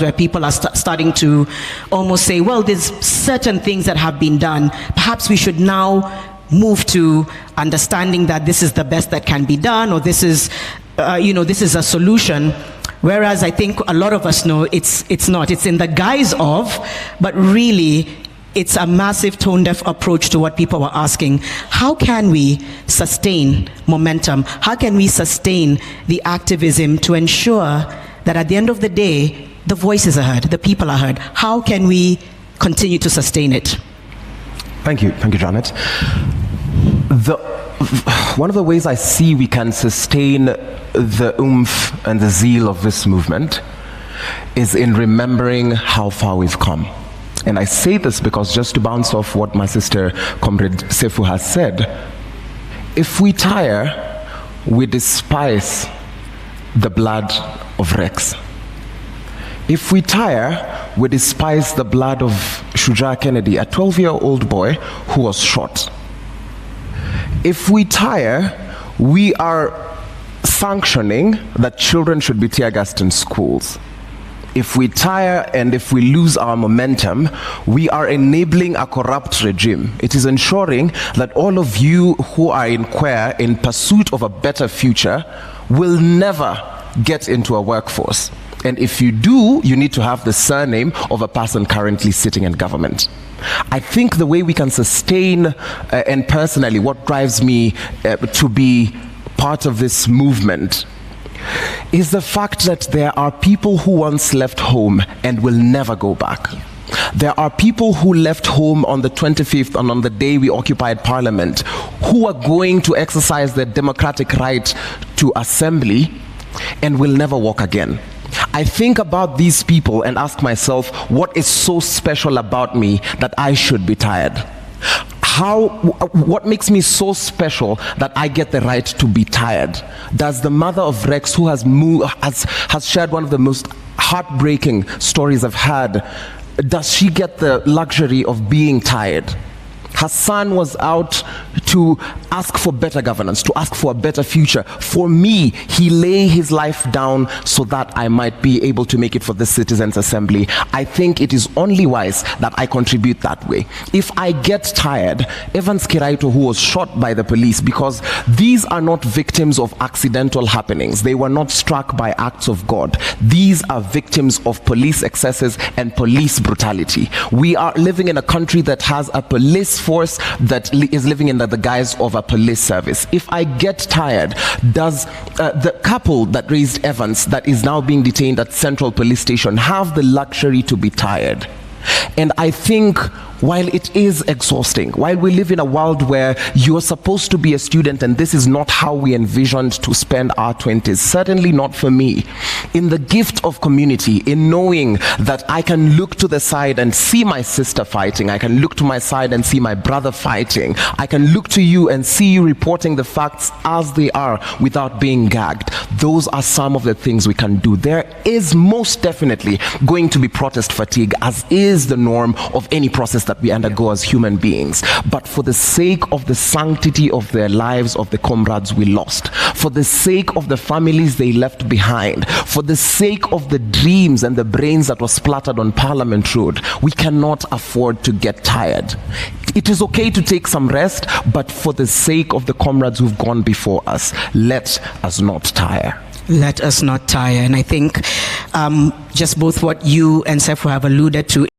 where people are starting to almost say, well, there's certain things that have been done. Perhaps we should now move to understanding that this is the best that can be done, or this is, this is a solution. Whereas I think a lot of us know it's not. It's in the guise of, but really, it's a massive tone-deaf approach to what people are asking. How can we sustain momentum? How can we sustain the activism to ensure that at the end of the day, the voices are heard, the people are heard? How can we continue to sustain it? Thank you, Janet. One of the ways I see we can sustain the oomph and the zeal of this movement is in remembering how far we've come. And I say this because, just to bounce off what my sister, Comrade Sefu, has said, if we tire, we despise the blood of Rex. If we tire, we despise the blood of Shujaa Kennedy, a 12-year-old boy who was shot. If we tire, we are sanctioning that children should be tear-gassed in schools. If we tire and if we lose our momentum, we are enabling a corrupt regime. It is ensuring that all of you who are in queer in pursuit of a better future will never get into a workforce. And if you do, you need to have the surname of a person currently sitting in government. I think the way we can sustain, and personally what drives me to be part of this movement, is the fact that there are people who once left home and will never go back. There are people who left home on the 25th and on the day we occupied Parliament, who are going to exercise their democratic right to assembly and will never walk again. I think about these people and ask myself, what is so special about me that I should be tired? What makes me so special that I get the right to be tired? Does the mother of Rex, who has shared one of the most heartbreaking stories I've had, does she get the luxury of being tired? Her son was out to ask for better governance, to ask for a better future. For me, he lay his life down so that I might be able to make it for the Citizens' Assembly. I think it is only wise that I contribute that way. If I get tired, Evans Kiraito, who was shot by the police, because these are not victims of accidental happenings. They were not struck by acts of God. These are victims of police excesses and police brutality. We are living in a country that has a police force that is living in the guise of a police service. If I get tired, does the couple that raised Evans, that is now being detained at Central Police Station, have the luxury to be tired? And I think, while it is exhausting, while we live in a world where you're supposed to be a student and this is not how we envisioned to spend our 20s, certainly not for me, in the gift of community, in knowing that I can look to the side and see my sister fighting, I can look to my side and see my brother fighting, I can look to you and see you reporting the facts as they are without being gagged. Those are some of the things we can do. There is most definitely going to be protest fatigue, as is the norm of any process that we undergo as human beings. But for the sake of the sanctity of their lives, of the comrades we lost, for the sake of the families they left behind, for the sake of the dreams and the brains that were splattered on Parliament Road, we cannot afford to get tired. It is okay to take some rest, but for the sake of the comrades who've gone before us, let us not tire. Let us not tire. And I think just both what you and Sefu have alluded to